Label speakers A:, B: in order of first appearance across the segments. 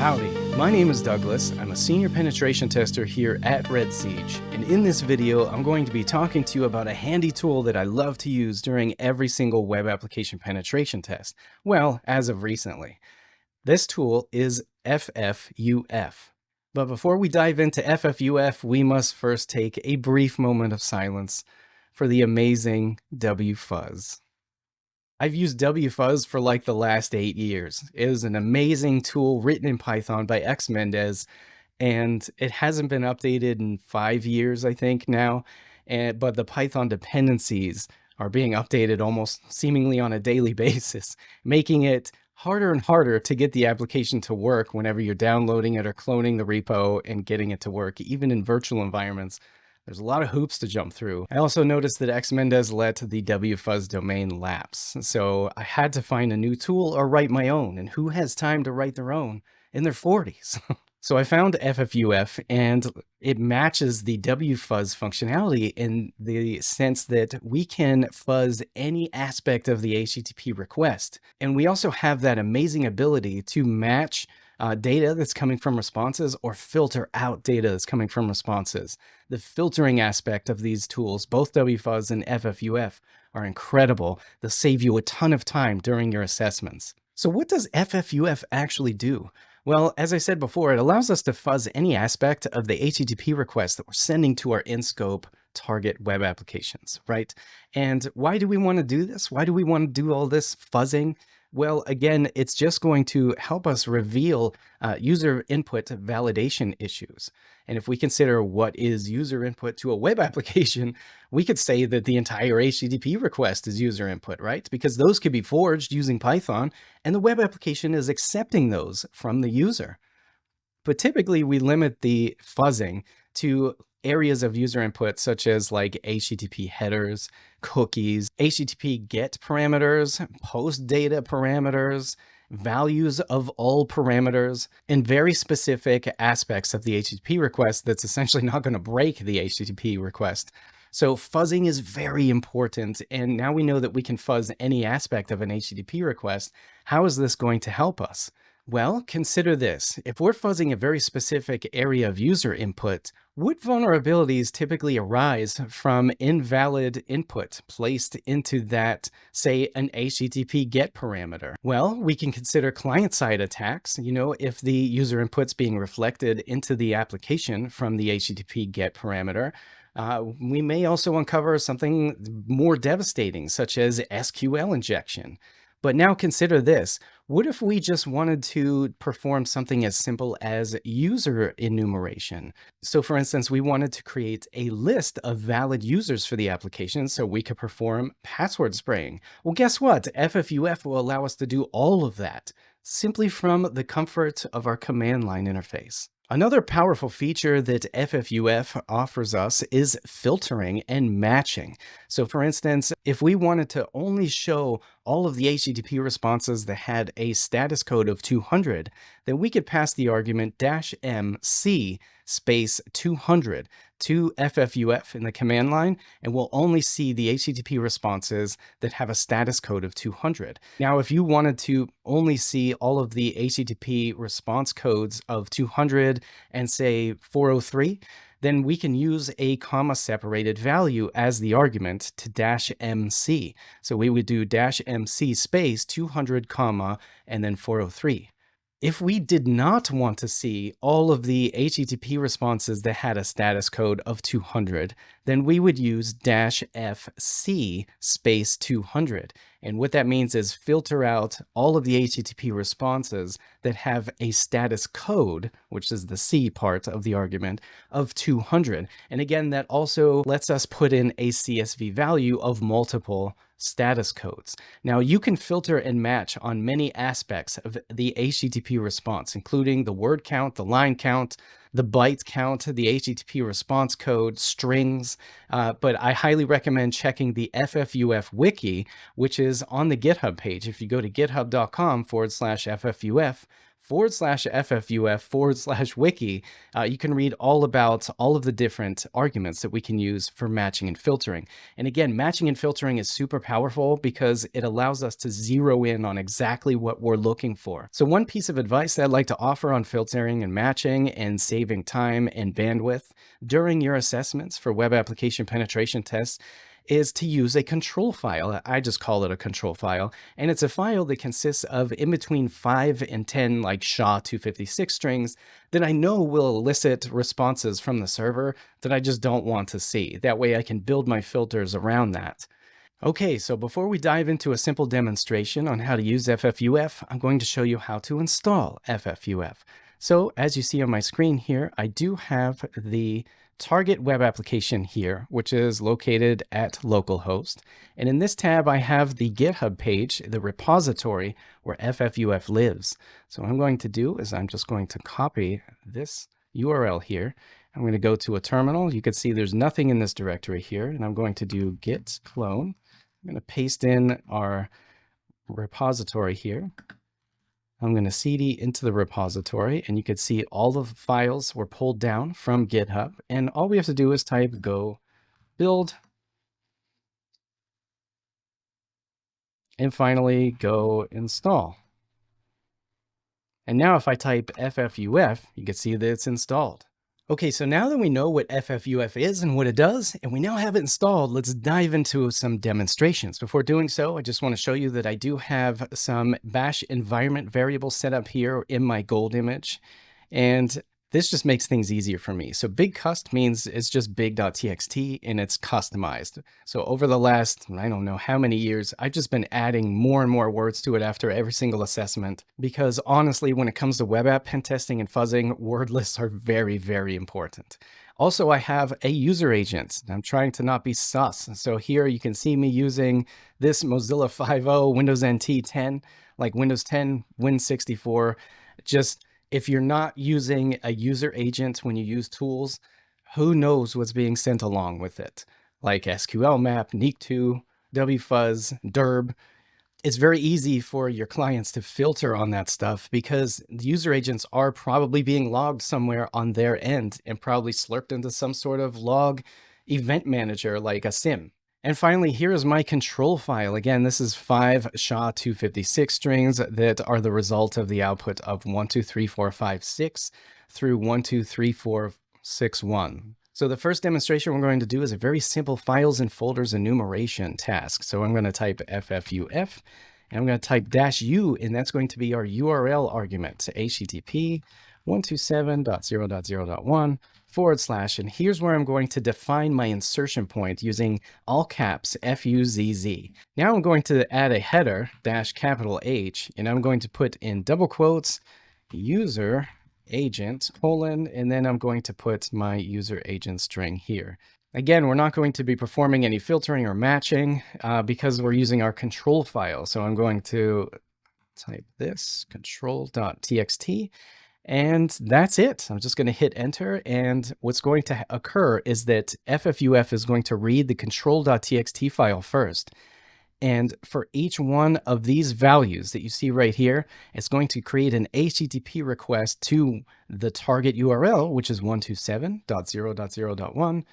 A: Howdy, my name is Douglas. I'm a senior penetration tester here at Red Siege, and in this video, I'm going to be talking to you about a handy tool that I love to use during every single web application penetration test. Well, as of recently. This tool is FFUF. But before we dive into FFUF, we must first take a brief moment of silence for the amazing WFuzz. I've used WFuzz for like the last 8 years. It is an amazing tool written in Python by X Mendez, and it hasn't been updated in 5 years, I think now. But the Python dependencies are being updated almost seemingly on a daily basis, making it harder and harder to get the application to work whenever you're downloading it or cloning the repo and getting it to work, even in virtual environments. There's a lot of hoops to jump through. I also noticed that X Mendez let the WFuzz domain lapse, so I had to find a new tool or write my own, and who has time to write their own in their 40s? So I found FFUF, and it matches the WFuzz functionality in the sense that we can fuzz any aspect of the HTTP request. And we also have that amazing ability to match data that's coming from responses or filter out data that's coming from responses. The filtering aspect of these tools, both WFuzz and FFUF, are incredible. They'll save you a ton of time during your assessments. So what does FFUF actually do? Well, as I said before, it allows us to fuzz any aspect of the HTTP request that we're sending to our in-scope target web applications, right? And why do we want to do this? Why do we want to do all this fuzzing? Well, again, it's just going to help us reveal user input validation issues. And if we consider what is user input to a web application, we could say that the entire HTTP request is user input, right? Because those could be forged using Python, and the web application is accepting those from the user. But typically, we limit the fuzzing to areas of user input such as like HTTP headers, cookies, HTTP GET parameters, post data parameters, values of all parameters, and very specific aspects of the HTTP request that's essentially not going to break the HTTP request. So fuzzing is very important, and now we know that we can fuzz any aspect of an HTTP request. How is this going to help us? Well, consider this. If we're fuzzing a very specific area of user input, would vulnerabilities typically arise from invalid input placed into that, say, an HTTP GET parameter? Well, we can consider client-side attacks. If the user input's being reflected into the application from the HTTP GET parameter, we may also uncover something more devastating, such as SQL injection. But now consider this. What if we just wanted to perform something as simple as user enumeration? So for instance, we wanted to create a list of valid users for the application so we could perform password spraying. Well, guess what? FFUF will allow us to do all of that simply from the comfort of our command line interface. Another powerful feature that FFUF offers us is filtering and matching. So for instance, if we wanted to only show all of the HTTP responses that had a status code of 200, then we could pass the argument -mc space 200 to FFUF in the command line, and we'll only see the HTTP responses that have a status code of 200. Now, if you wanted to only see all of the HTTP response codes of 200 and say 403, then we can use a comma-separated value as the argument to -mc. So we would do -mc space 200 comma and then 403. If we did not want to see all of the HTTP responses that had a status code of 200, then we would use -fc space 200. And what that means is filter out all of the HTTP responses that have a status code, which is the C part of the argument, of 200. And again, that also lets us put in a CSV value of multiple status codes. Now, you can filter and match on many aspects of the HTTP response, including the word count, the line count, the byte count, the HTTP response code, strings, but I highly recommend checking the FFUF wiki, which is on the GitHub page. If you go to github.com/FFUF/FFUF/wiki, you can read all about all of the different arguments that we can use for matching and filtering. And again, matching and filtering is super powerful because it allows us to zero in on exactly what we're looking for. So one piece of advice that I'd like to offer on filtering and matching and saving time and bandwidth during your assessments for web application penetration tests is to use a control file. I just call it a control file. And it's a file that consists of in between 5 and 10 like SHA-256 strings that I know will elicit responses from the server that I just don't want to see. That way I can build my filters around that. Okay, so before we dive into a simple demonstration on how to use FFUF, I'm going to show you how to install FFUF. So as you see on my screen here, I do have the target web application here, which is located at localhost. And in this tab, I have the GitHub page, the repository where FFUF lives. So what I'm going to do is I'm just going to copy this URL here. I'm going to go to a terminal. You can see there's nothing in this directory here. And I'm going to do git clone. I'm going to paste in our repository here. I'm going to cd into the repository, and you can see all of the files were pulled down from GitHub. And all we have to do is type go build, and finally go install. And now if I type FFUF, you can see that it's installed. Okay, so now that we know what FFUF is and what it does, and we now have it installed, let's dive into some demonstrations. Before doing so, I just want to show you that I do have some bash environment variables set up here in my gold image. And this just makes things easier for me. So big cust means it's just big.txt and it's customized. So over the last, I don't know how many years, I've just been adding more and more words to it after every single assessment, because honestly, when it comes to web app pen testing and fuzzing, word lists are very, very important. Also, I have a user agent. I'm trying to not be sus. So here you can see me using this Mozilla 5.0, Windows NT 10, like Windows 10, Win64, just if you're not using a user agent when you use tools, who knows what's being sent along with it? Like SQL map, Nick2, WFuzz, derb. It's very easy for your clients to filter on that stuff because the user agents are probably being logged somewhere on their end and probably slurped into some sort of log event manager like a SIM. And finally, here is my control file. Again, this is 5 SHA-256 strings that are the result of the output of 1, 2, 3, 4, 5, 6 through 1, 2, 3, 4, 6, 1. So the first demonstration we're going to do is a very simple files and folders enumeration task. So I'm going to type FFUF, and I'm going to type -u, and that's going to be our URL argument, HTTP 127.0.0.1 /, and here's where I'm going to define my insertion point using all caps FUZZ. Now I'm going to add a header -H, and I'm going to put in double quotes user agent : and then I'm going to put my user agent string here. Again, we're not going to be performing any filtering or matching because we're using our control file. So I'm going to type this control.txt. And that's it. I'm just going to hit enter. And what's going to occur is that FFUF is going to read the control.txt file first. And for each one of these values that you see right here, it's going to create an HTTP request to the target URL, which is 127.0.0.1.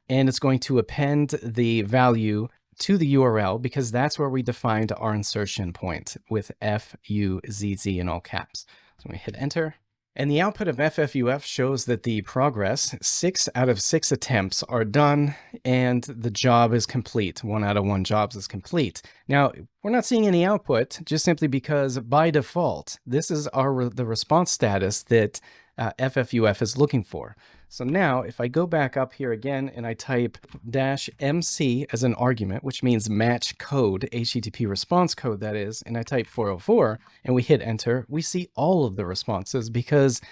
A: And it's going to append the value to the URL because that's where we defined our insertion point with FUZZ in all caps. So we hit enter. And the output of FFUF shows that the progress, 6 out of 6 attempts are done and the job is complete. 1 out of 1 jobs is complete. Now, we're not seeing any output just simply because by default, this is the response status that FFUF is looking for. So now if I go back up here again and I type -MC as an argument, which means match code, HTTP response code that is, and I type 404 and we hit enter, we see all of the responses because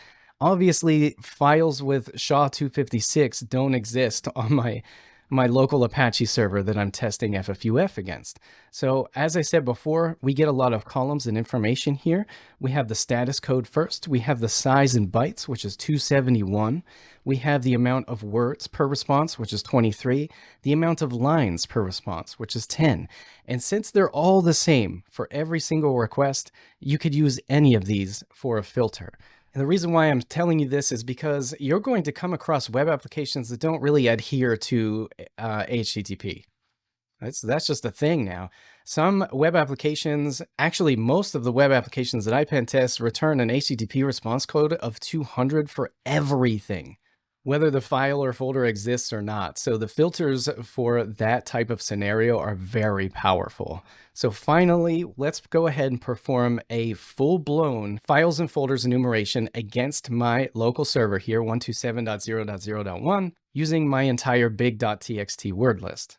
A: obviously files with SHA-256 don't exist on my my local Apache server that I'm testing FFUF against. So as I said before, we get a lot of columns and information here. We have the status code first. We have the size in bytes, which is 271. We have the amount of words per response, which is 23. The amount of lines per response, which is 10. And since they're all the same for every single request, you could use any of these for a filter. And the reason why I'm telling you this is because you're going to come across web applications that don't really adhere to HTTP. That's just a thing now. Some web applications, actually most of the web applications that I pen test, return an HTTP response code of 200 for everything, whether the file or folder exists or not. So the filters for that type of scenario are very powerful. So finally, let's go ahead and perform a full-blown files and folders enumeration against my local server here, 127.0.0.1, using my entire big.txt word list.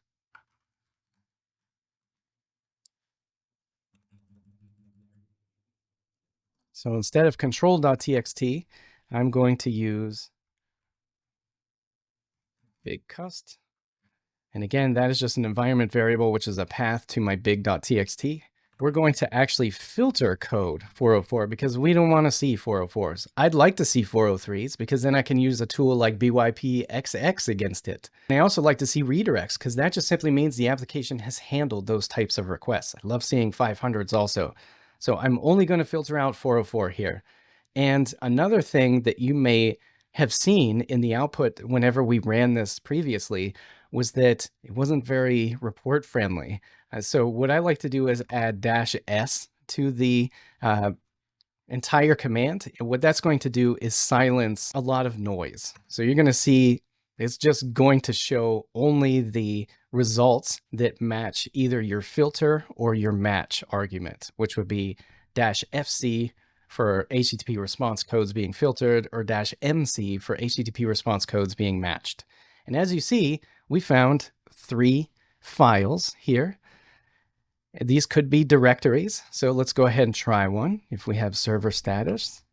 A: So instead of control.txt, I'm going to use big.cust. And again, that is just an environment variable, which is a path to my big.txt. We're going to actually filter code 404 because we don't want to see 404s. I'd like to see 403s because then I can use a tool like BYPXX against it. And I also like to see redirects because that just simply means the application has handled those types of requests. I love seeing 500s also. So I'm only going to filter out 404 here. And another thing that you may have seen in the output whenever we ran this previously was that it wasn't very report friendly. So what I like to do is add -s to the entire command. And what that's going to do is silence a lot of noise. So you're going to see it's just going to show only the results that match either your filter or your match argument, which would be -fc for HTTP response codes being filtered, or -mc for HTTP response codes being matched. And as you see, we found 3 files here. These could be directories. So let's go ahead and try one. If we have server status.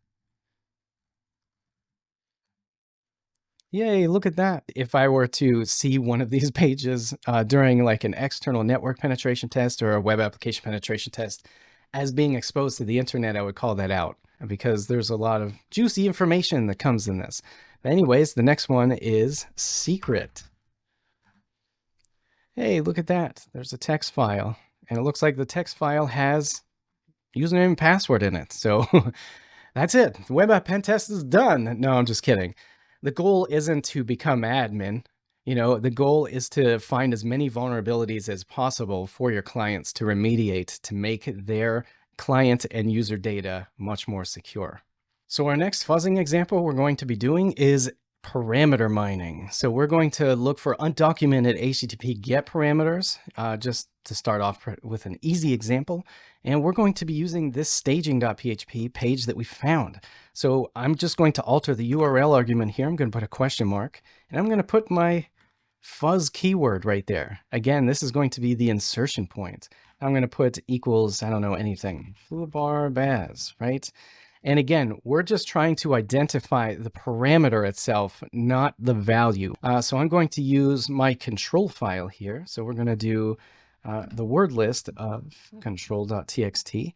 A: Yay, look at that. If I were to see one of these pages during like an external network penetration test or a web application penetration test as being exposed to the internet, I would call that out because there's a lot of juicy information that comes in this. But anyways, the next one is secret. Hey, look at that. There's a text file. And it looks like the text file has username and password in it. So that's it. The web app pen test is done. No, I'm just kidding. The goal isn't to become admin. You know, the goal is to find as many vulnerabilities as possible for your clients to remediate, to make their client and user data much more secure. So our next fuzzing example we're going to be doing is parameter mining. So we're going to look for undocumented HTTP GET parameters, just to start off with an easy example. And we're going to be using this staging.php page that we found. So I'm just going to alter the URL argument here. I'm going to put a question mark, and I'm going to put my fuzz keyword right there. Again, this is going to be the insertion point. I'm going to put equals, I don't know, anything, foobar baz, right? And again, we're just trying to identify the parameter itself, not the value. So I'm going to use my control file here. So we're going to do the word list of control.txt.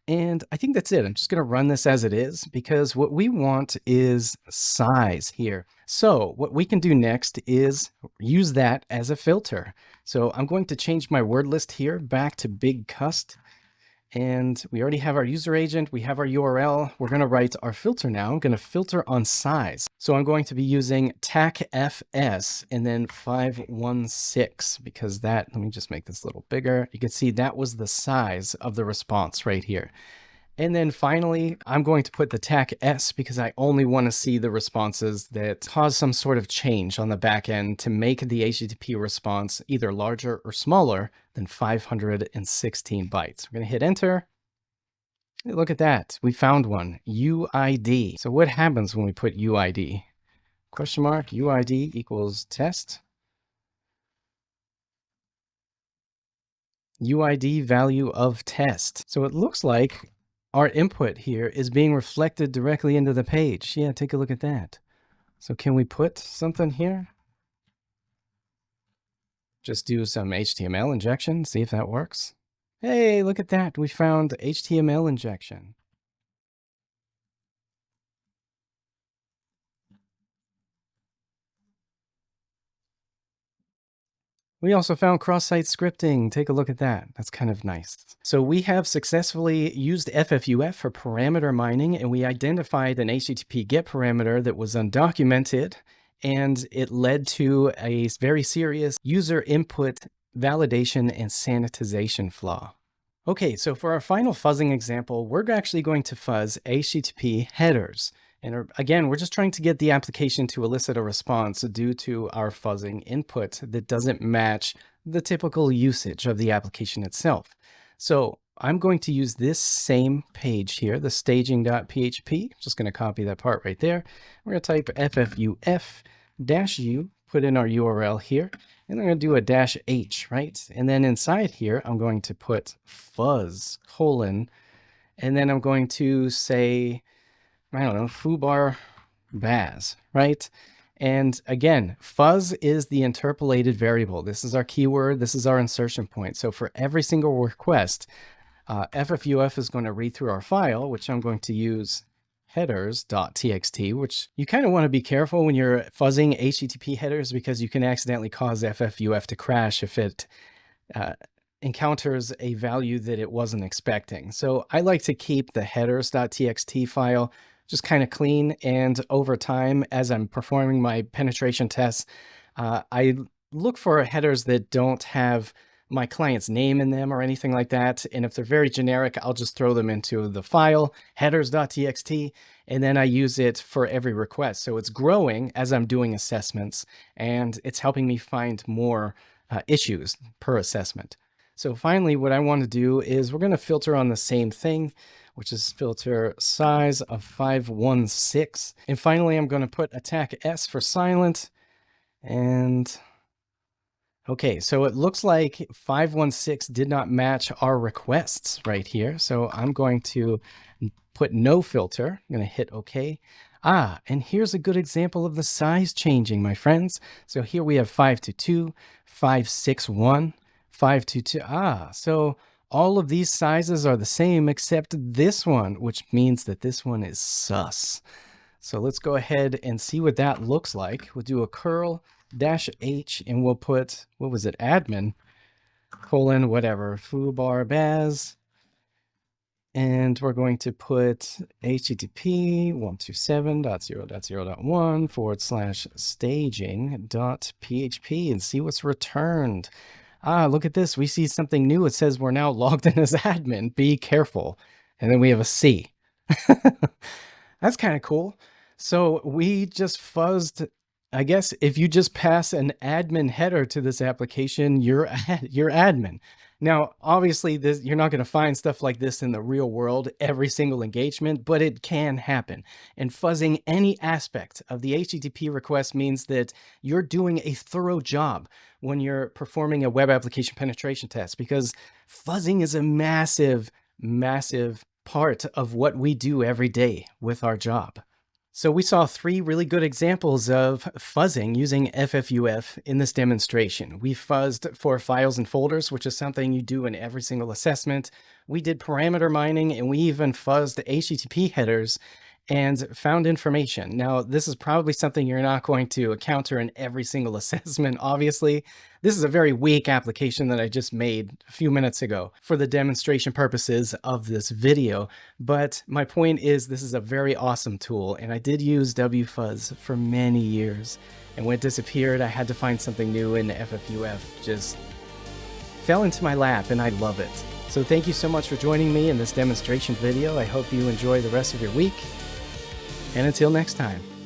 A: And I think that's it. I'm just going to run this as it is because what we want is size here. So what we can do next is use that as a filter. So I'm going to change my word list here back to big.cust. And we already have our user agent. We have our URL. We're going to write our filter now. I'm going to filter on size. So I'm going to be using tacfs and then 516 because that, let me just make this a little bigger. You can see that was the size of the response right here. And then finally, I'm going to put the tacS because I only want to see the responses that cause some sort of change on the back end to make the HTTP response either larger or smaller than 516 bytes. We're going to hit enter. Hey, look at that. We found one, UID. So what happens when we put UID? Question mark, UID equals test. UID value of test. So it looks like our input here is being reflected directly into the page. Yeah, take a look at that. So can we put something here? just do some HTML injection, see if that works. Hey, look at that. We found HTML injection. We also found cross-site scripting. Take a look at that. That's kind of nice. So we have successfully used FFUF for parameter mining, and we identified an HTTP GET parameter that was undocumented, and it led to a very serious user input validation and sanitization flaw. Okay, so for our final fuzzing example, we're actually going to fuzz HTTP headers. And again, we're just trying to get the application to elicit a response due to our fuzzing input that doesn't match the typical usage of the application itself. So I'm going to use this same page here, the staging.php. Just going to copy that part right there. We're going to type FFUF-U, put in our URL here, and I'm going to do a -h, right? And then inside here, I'm going to put fuzz : and then I'm going to say, I don't know, foobar baz, right? And again, fuzz is the interpolated variable. This is our keyword. This is our insertion point. So for every single request, FFUF is going to read through our file, which I'm going to use headers.txt, which you kind of want to be careful when you're fuzzing HTTP headers because you can accidentally cause FFUF to crash if it encounters a value that it wasn't expecting. So I like to keep the headers.txt file just kind of clean. And over time, as I'm performing my penetration tests, I look for headers that don't have my client's name in them or anything like that. And if they're very generic, I'll just throw them into the file, headers.txt, and then I use it for every request. So it's growing as I'm doing assessments, and it's helping me find more issues per assessment. So finally, what I want to do is we're going to filter on the same thing, which is filter size of 516. And finally, I'm going to put attack S for silent. And okay, so it looks like 516 did not match our requests right here. So I'm going to put no filter. I'm going to hit OK. And here's a good example of the size changing, my friends. So here we have 522, 561, 522. So all of these sizes are the same except this one, which means that this one is sus. So let's go ahead and see what that looks like. We'll do a curl -h and we'll put, what was it, admin, whatever, foobar baz. And we're going to put HTTP 127.0.1/staging.php and see what's returned. Look at this. We see something new. It says we're now logged in as admin. Be careful. And then we have a C. That's kind of cool. So we just fuzzed. I guess if you just pass an admin header to this application, you're admin. Now, obviously, you're not going to find stuff like this in the real world every single engagement, but it can happen. And fuzzing any aspect of the HTTP request means that you're doing a thorough job when you're performing a web application penetration test, because fuzzing is a massive, massive part of what we do every day with our job. So we saw 3 really good examples of fuzzing using FFUF in this demonstration. We fuzzed for files and folders, which is something you do in every single assessment. We did parameter mining, and we even fuzzed HTTP headers and found information. Now, this is probably something you're not going to encounter in every single assessment, obviously. This is a very weak application that I just made a few minutes ago for the demonstration purposes of this video. But my point is, this is a very awesome tool, and I did use WFuzz for many years. And when it disappeared, I had to find something new, and FFUF just fell into my lap, and I love it. So thank you so much for joining me in this demonstration video. I hope you enjoy the rest of your week. And until next time.